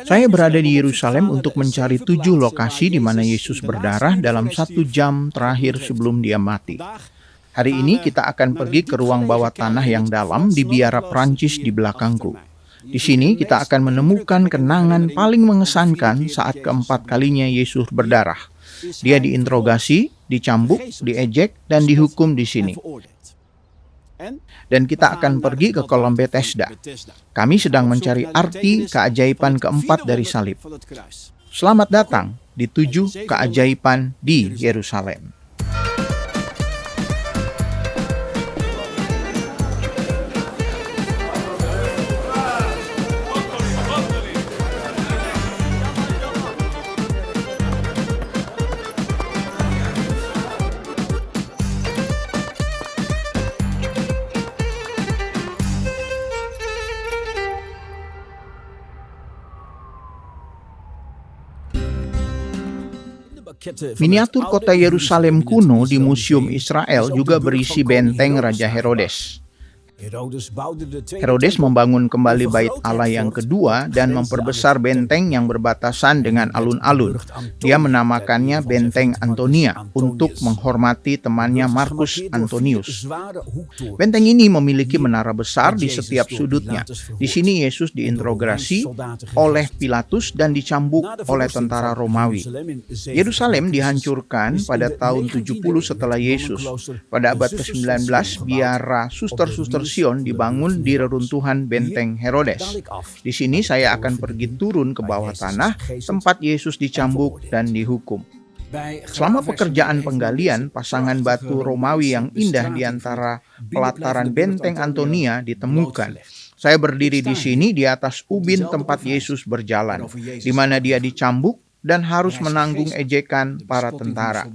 Saya berada di Yerusalem untuk mencari 7 lokasi di mana Yesus berdarah dalam 1 jam terakhir sebelum dia mati. Hari ini kita akan pergi ke ruang bawah tanah yang dalam di biara Prancis di belakangku. Di sini kita akan menemukan kenangan paling mengesankan saat keempat kalinya Yesus berdarah. Dia diinterogasi, dicambuk, diejek, dan dihukum di sini. Dan kita akan pergi ke kolam Bethesda. Kami sedang mencari arti keajaiban keempat dari salib. Selamat datang di 7 keajaiban di Yerusalem. Miniatur kota Yerusalem kuno di Museum Israel juga berisi benteng Raja Herodes. Herodes membangun kembali bait Allah yang kedua dan memperbesar benteng yang berbatasan dengan alun-alun. Dia menamakannya Benteng Antonia untuk menghormati temannya Marcus Antonius. Benteng ini memiliki menara besar di setiap sudutnya. Di sini Yesus diinterogasi oleh Pilatus dan dicambuk oleh tentara Romawi. Yerusalem dihancurkan pada tahun 70 setelah Yesus. Pada abad ke-19, biara suster-suster Sion dibangun di reruntuhan benteng Herodes. Di sini saya akan pergi turun ke bawah tanah tempat Yesus dicambuk dan dihukum. Selama pekerjaan penggalian, pasangan batu Romawi yang indah di antara pelataran benteng Antonia ditemukan. Saya berdiri di sini di atas ubin tempat Yesus berjalan, di mana dia dicambuk dan harus menanggung ejekan para tentara.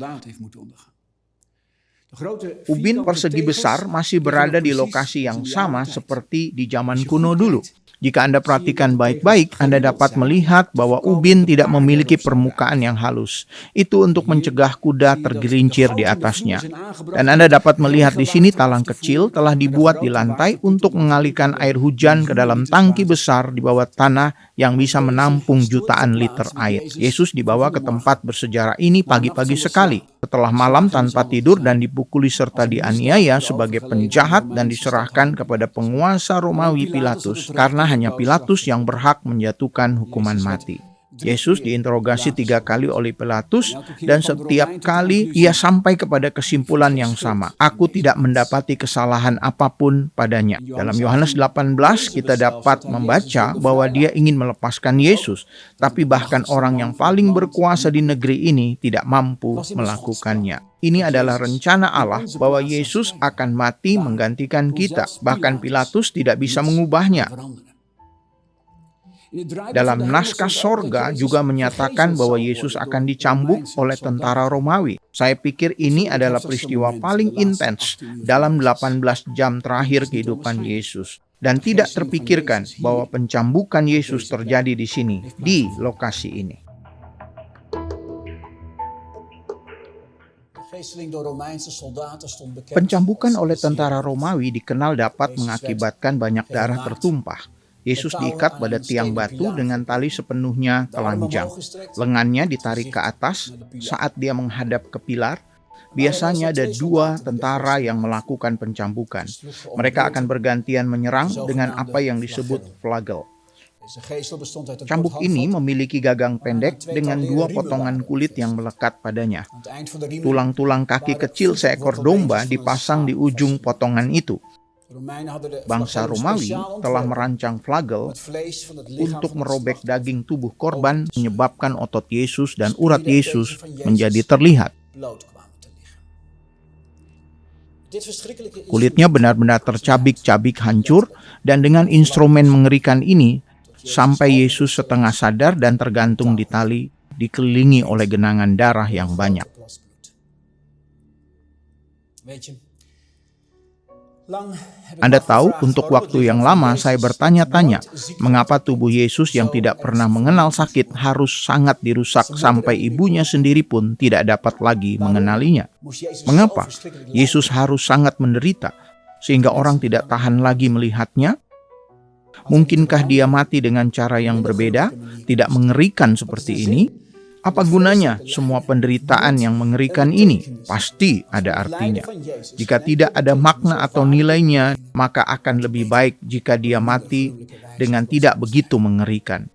Ubin persegi besar masih berada di lokasi yang sama seperti di zaman kuno dulu. Jika Anda perhatikan baik-baik, Anda dapat melihat bahwa ubin tidak memiliki permukaan yang halus. Itu untuk mencegah kuda tergelincir di atasnya. Dan Anda dapat melihat di sini talang kecil telah dibuat di lantai untuk mengalirkan air hujan ke dalam tangki besar di bawah tanah yang bisa menampung jutaan liter air. Yesus dibawa ke tempat bersejarah ini pagi-pagi sekali. Setelah malam tanpa tidur dan dipukuli serta dianiaya sebagai penjahat dan diserahkan kepada penguasa Romawi Pilatus, karena hanya Pilatus yang berhak menjatuhkan hukuman mati. Yesus diinterogasi 3 kali oleh Pilatus dan setiap kali ia sampai kepada kesimpulan yang sama. Aku tidak mendapati kesalahan apapun padanya. Dalam Yohanes 18 kita dapat membaca bahwa dia ingin melepaskan Yesus, tapi bahkan orang yang paling berkuasa di negeri ini tidak mampu melakukannya. Ini adalah rencana Allah bahwa Yesus akan mati menggantikan kita. Bahkan Pilatus tidak bisa mengubahnya. Dalam naskah sorga juga menyatakan bahwa Yesus akan dicambuk oleh tentara Romawi. Saya pikir ini adalah peristiwa paling intens dalam 18 jam terakhir kehidupan Yesus. Dan tidak terpikirkan bahwa pencambukan Yesus terjadi di sini, di lokasi ini. Pencambukan oleh tentara Romawi dikenal dapat mengakibatkan banyak darah tertumpah. Yesus diikat pada tiang batu dengan tali sepenuhnya telanjang. Lengannya ditarik ke atas saat dia menghadap ke pilar. Biasanya ada 2 tentara yang melakukan pencambukan. Mereka akan bergantian menyerang dengan apa yang disebut flagel. Cambuk ini memiliki gagang pendek dengan 2 potongan kulit yang melekat padanya. Tulang-tulang kaki kecil seekor domba dipasang di ujung potongan itu. Bangsa Romawi telah merancang flagel untuk merobek daging tubuh korban, menyebabkan otot Yesus dan urat Yesus menjadi terlihat. Kulitnya benar-benar tercabik-cabik hancur, dan dengan instrumen mengerikan ini, sampai Yesus setengah sadar dan tergantung di tali, dikelilingi oleh genangan darah yang banyak. Anda tahu, untuk waktu yang lama saya bertanya-tanya, mengapa tubuh Yesus yang tidak pernah mengenal sakit harus sangat dirusak sampai ibunya sendiri pun tidak dapat lagi mengenalinya? Mengapa Yesus harus sangat menderita sehingga orang tidak tahan lagi melihatnya? Mungkinkah dia mati dengan cara yang berbeda, tidak mengerikan seperti ini? Apa gunanya semua penderitaan yang mengerikan ini? Pasti ada artinya. Jika tidak ada makna atau nilainya, maka akan lebih baik jika dia mati dengan tidak begitu mengerikan.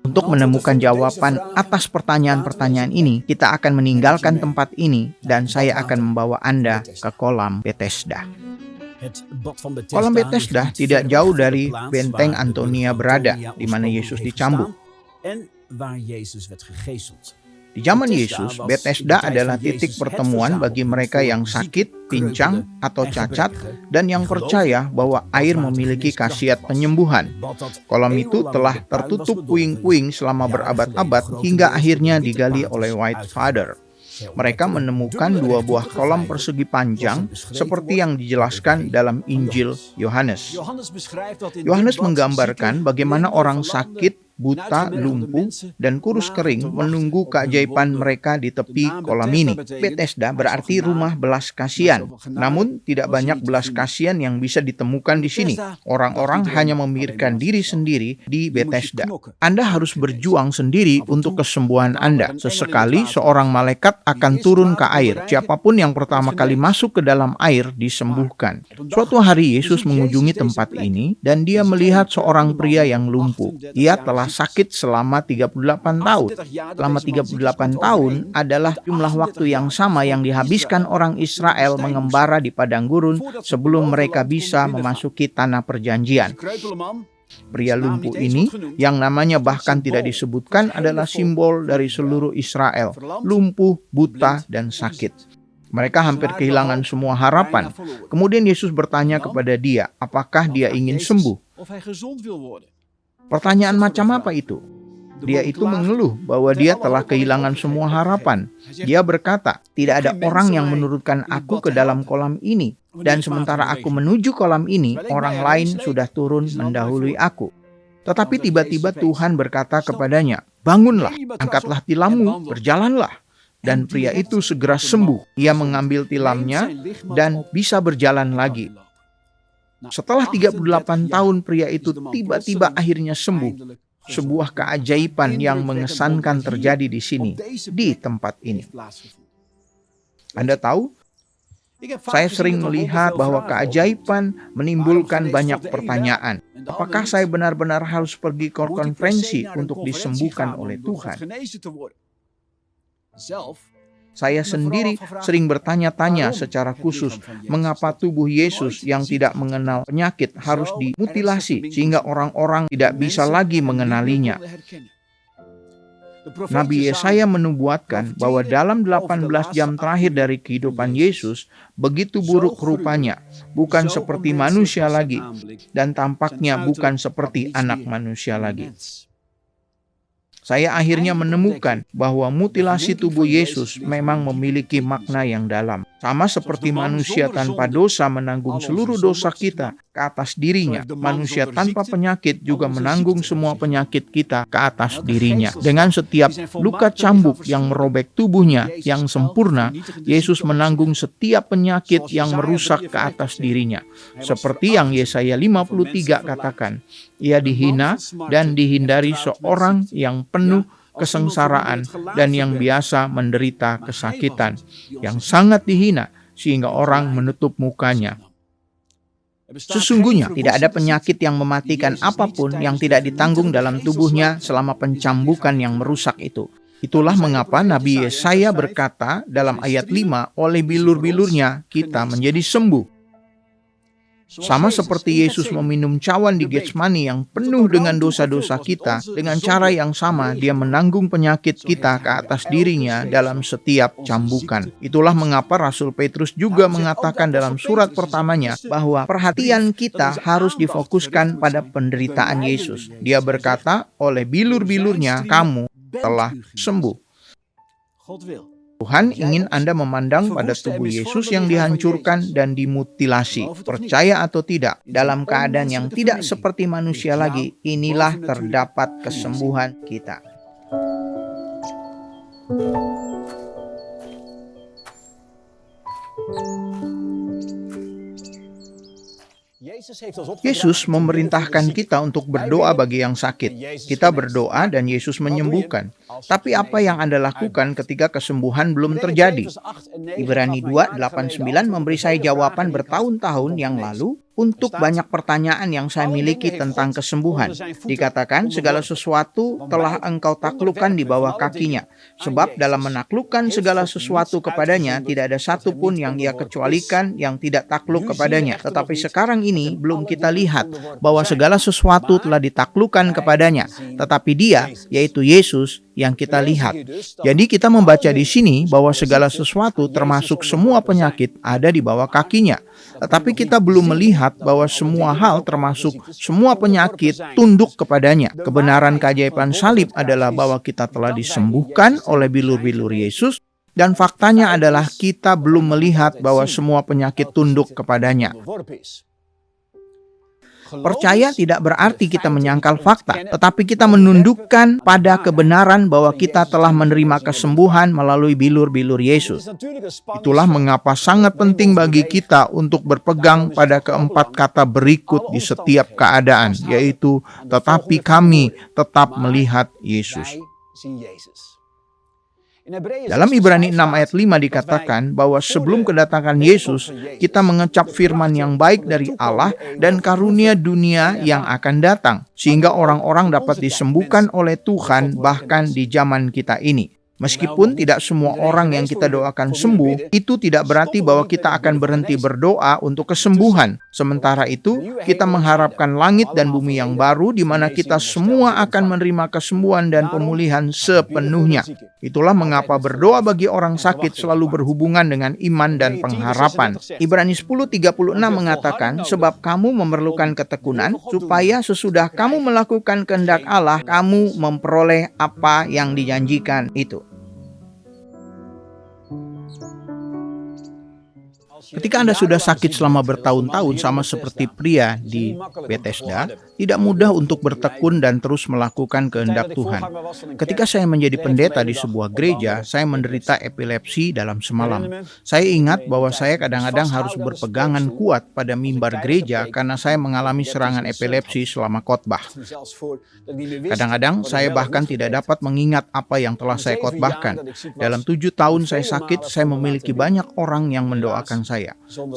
Untuk menemukan jawaban atas pertanyaan-pertanyaan ini, kita akan meninggalkan tempat ini dan saya akan membawa Anda ke kolam Bethesda. Kolam Bethesda tidak jauh dari benteng Antonia berada, di mana Yesus dicambuk. Di zaman Yesus, Bethesda adalah titik pertemuan bagi mereka yang sakit, pincang, atau cacat, dan yang percaya bahwa air memiliki khasiat penyembuhan. Kolam itu telah tertutup puing-puing selama berabad-abad hingga akhirnya digali oleh White Father. Mereka menemukan 2 buah kolam persegi panjang seperti yang dijelaskan dalam Injil Yohanes. Yohanes menggambarkan bagaimana orang sakit, buta, lumpuh, dan kurus kering menunggu keajaiban mereka di tepi kolam ini. Bethesda berarti rumah belas kasihan. Namun tidak banyak belas kasihan yang bisa ditemukan di sini. Orang-orang hanya memikirkan diri sendiri di Bethesda. Anda harus berjuang sendiri untuk kesembuhan Anda. Sesekali seorang malaikat akan turun ke air. Siapapun yang pertama kali masuk ke dalam air disembuhkan. Suatu hari Yesus mengunjungi tempat ini dan dia melihat seorang pria yang lumpuh. Ia telah sakit selama 38 tahun. Selama 38 tahun adalah jumlah waktu yang sama yang dihabiskan orang Israel mengembara di padang gurun sebelum mereka bisa memasuki tanah perjanjian. Pria lumpuh ini, yang namanya bahkan tidak disebutkan, adalah simbol dari seluruh Israel, lumpuh, buta, dan sakit. Mereka hampir kehilangan semua harapan. Kemudian Yesus bertanya kepada dia, apakah dia ingin sembuh? Pertanyaan macam apa itu? Dia itu mengeluh bahwa dia telah kehilangan semua harapan. Dia berkata, tidak ada orang yang menurunkan aku ke dalam kolam ini. Dan sementara aku menuju kolam ini, orang lain sudah turun mendahului aku. Tetapi tiba-tiba Tuhan berkata kepadanya, bangunlah, angkatlah tilammu, berjalanlah. Dan pria itu segera sembuh. Ia mengambil tilamnya dan bisa berjalan lagi. Setelah 38 tahun pria itu tiba-tiba akhirnya sembuh. Sebuah keajaiban yang mengesankan terjadi di sini, di tempat ini. Anda tahu, saya sering melihat bahwa keajaiban menimbulkan banyak pertanyaan. Apakah saya benar-benar harus pergi ke konferensi untuk disembuhkan oleh Tuhan? Saya sendiri sering bertanya-tanya secara khusus mengapa tubuh Yesus yang tidak mengenal penyakit harus dimutilasi sehingga orang-orang tidak bisa lagi mengenalinya. Nabi Yesaya menubuatkan bahwa dalam 18 jam terakhir dari kehidupan Yesus begitu buruk rupanya, bukan seperti manusia lagi, dan tampaknya bukan seperti anak manusia lagi. Saya akhirnya menemukan bahwa mutilasi tubuh Yesus memang memiliki makna yang dalam. Sama seperti manusia tanpa dosa menanggung seluruh dosa kita ke atas dirinya, manusia tanpa penyakit juga menanggung semua penyakit kita ke atas dirinya. Dengan setiap luka cambuk yang merobek tubuhnya yang sempurna, Yesus menanggung setiap penyakit yang merusak ke atas dirinya. Seperti yang Yesaya 53 katakan, ia dihina dan dihindari seorang yang penuh kesengsaraan dan yang biasa menderita kesakitan, yang sangat dihina sehingga orang menutup mukanya. Sesungguhnya tidak ada penyakit yang mematikan apapun yang tidak ditanggung dalam tubuhnya selama pencambukan yang merusak itu. Itulah mengapa Nabi Yesaya berkata dalam ayat 5, oleh bilur-bilurnya kita menjadi sembuh. Sama seperti Yesus meminum cawan di Getsemani yang penuh dengan dosa-dosa kita, dengan cara yang sama dia menanggung penyakit kita ke atas dirinya dalam setiap cambukan. Itulah mengapa Rasul Petrus juga mengatakan dalam surat pertamanya bahwa perhatian kita harus difokuskan pada penderitaan Yesus. Dia berkata, oleh bilur-bilurnya kamu telah sembuh. Tuhan ingin Anda memandang pada tubuh Yesus yang dihancurkan dan dimutilasi. Percaya atau tidak, dalam keadaan yang tidak seperti manusia lagi, inilah terdapat kesembuhan kita. Yesus memerintahkan kita untuk berdoa bagi yang sakit. Kita berdoa dan Yesus menyembuhkan. Tapi apa yang Anda lakukan ketika kesembuhan belum terjadi? Ibrani 2:8-9 memberi saya jawaban bertahun-tahun yang lalu untuk banyak pertanyaan yang saya miliki tentang kesembuhan. Dikatakan segala sesuatu telah engkau taklukkan di bawah kakinya. Sebab dalam menaklukkan segala sesuatu kepadanya, tidak ada satu pun yang ia kecualikan yang tidak takluk kepadanya. Tetapi sekarang ini belum kita lihat bahwa segala sesuatu telah ditaklukkan kepadanya. Tetapi dia, yaitu Yesus, yang kita lihat. Jadi kita membaca di sini bahwa segala sesuatu termasuk semua penyakit ada di bawah kakinya. Tetapi kita belum melihat bahwa semua hal termasuk semua penyakit tunduk kepadanya. Kebenaran keajaiban salib adalah bahwa kita telah disembuhkan oleh bilur-bilur Yesus, dan faktanya adalah kita belum melihat bahwa semua penyakit tunduk kepadanya. Percaya tidak berarti kita menyangkal fakta, tetapi kita menundukkan pada kebenaran bahwa kita telah menerima kesembuhan melalui bilur-bilur Yesus. Itulah mengapa sangat penting bagi kita untuk berpegang pada keempat kata berikut di setiap keadaan, yaitu tetapi kami tetap melihat Yesus. Dalam Ibrani 6 ayat 5 dikatakan bahwa sebelum kedatangan Yesus, kita mengecap firman yang baik dari Allah dan karunia dunia yang akan datang, sehingga orang-orang dapat disembuhkan oleh Tuhan bahkan di zaman kita ini. Meskipun tidak semua orang yang kita doakan sembuh, itu tidak berarti bahwa kita akan berhenti berdoa untuk kesembuhan. Sementara itu, kita mengharapkan langit dan bumi yang baru di mana kita semua akan menerima kesembuhan dan pemulihan sepenuhnya. Itulah mengapa berdoa bagi orang sakit selalu berhubungan dengan iman dan pengharapan. Ibrani 10:36 mengatakan, sebab kamu memerlukan ketekunan, supaya sesudah kamu melakukan kehendak Allah, kamu memperoleh apa yang dijanjikan itu. Ketika Anda sudah sakit selama bertahun-tahun sama seperti pria di Bethesda, tidak mudah untuk bertekun dan terus melakukan kehendak Tuhan. Ketika saya menjadi pendeta di sebuah gereja, saya menderita epilepsi dalam semalam. Saya ingat bahwa saya kadang-kadang harus berpegangan kuat pada mimbar gereja karena saya mengalami serangan epilepsi selama khotbah. Kadang-kadang saya bahkan tidak dapat mengingat apa yang telah saya khotbahkan. Dalam 7 tahun saya sakit, saya memiliki banyak orang yang mendoakan saya.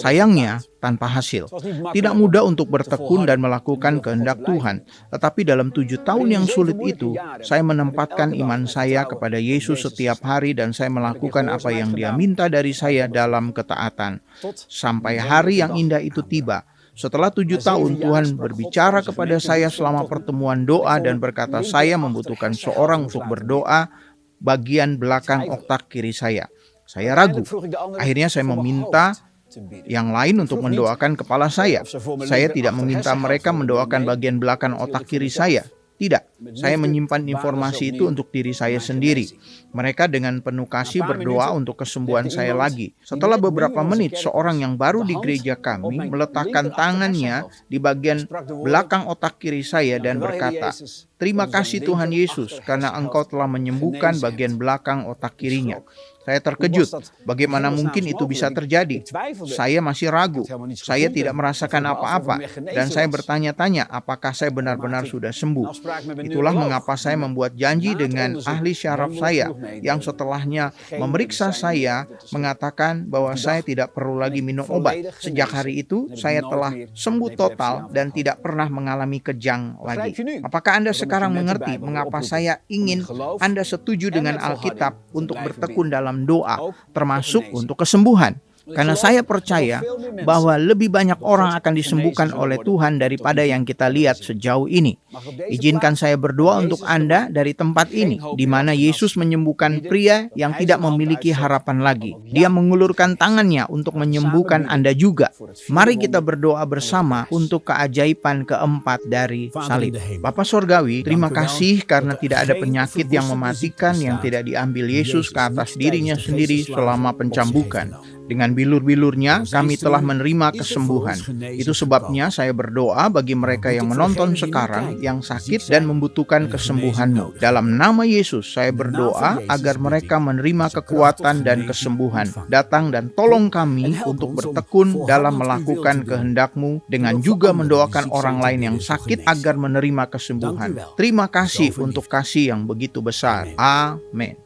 Sayangnya, tanpa hasil. Tidak mudah untuk bertekun dan melakukan kehendak Tuhan. Tetapi dalam 7 tahun yang sulit itu, saya menempatkan iman saya kepada Yesus setiap hari dan saya melakukan apa yang Dia minta dari saya dalam ketaatan. Sampai hari yang indah itu tiba. Setelah 7 tahun, Tuhan berbicara kepada saya selama pertemuan doa dan berkata saya membutuhkan seorang untuk berdoa bagian belakang otak kiri saya. Saya ragu. Akhirnya saya meminta yang lain untuk mendoakan kepala saya. Saya tidak meminta mereka mendoakan bagian belakang otak kiri saya. Tidak, saya menyimpan informasi itu untuk diri saya sendiri. Mereka dengan penuh kasih berdoa untuk kesembuhan saya lagi. Setelah beberapa menit, seorang yang baru di gereja kami meletakkan tangannya di bagian belakang otak kiri saya dan berkata, "Terima kasih Tuhan Yesus, karena Engkau telah menyembuhkan bagian belakang otak kirinya." Saya terkejut, bagaimana mungkin itu bisa terjadi? Saya masih ragu, saya tidak merasakan apa-apa, dan saya bertanya-tanya apakah saya benar-benar sudah sembuh. Itulah mengapa saya membuat janji dengan ahli syaraf saya, yang setelahnya memeriksa saya, mengatakan bahwa saya tidak perlu lagi minum obat. Sejak hari itu, saya telah sembuh total dan tidak pernah mengalami kejang lagi. Apakah Anda sekarang mengerti mengapa saya ingin Anda setuju dengan Alkitab untuk bertekun dalam doa, termasuk untuk kesembuhan? Karena saya percaya bahwa lebih banyak orang akan disembuhkan oleh Tuhan daripada yang kita lihat sejauh ini. Izinkan saya berdoa untuk Anda dari tempat ini, di mana Yesus menyembuhkan pria yang tidak memiliki harapan lagi. Dia mengulurkan tangannya untuk menyembuhkan Anda juga. Mari kita berdoa bersama untuk keajaiban keempat dari salib. Bapa Sorgawi, terima kasih karena tidak ada penyakit yang mematikan yang tidak diambil Yesus ke atas dirinya sendiri selama pencambukan. Dengan bilur-bilurnya, kami telah menerima kesembuhan. Itu sebabnya saya berdoa bagi mereka yang menonton sekarang, yang sakit dan membutuhkan kesembuhan-Mu. Dalam nama Yesus, saya berdoa agar mereka menerima kekuatan dan kesembuhan. Datang dan tolong kami untuk bertekun dalam melakukan kehendak-Mu dengan juga mendoakan orang lain yang sakit agar menerima kesembuhan. Terima kasih untuk kasih yang begitu besar. Amin.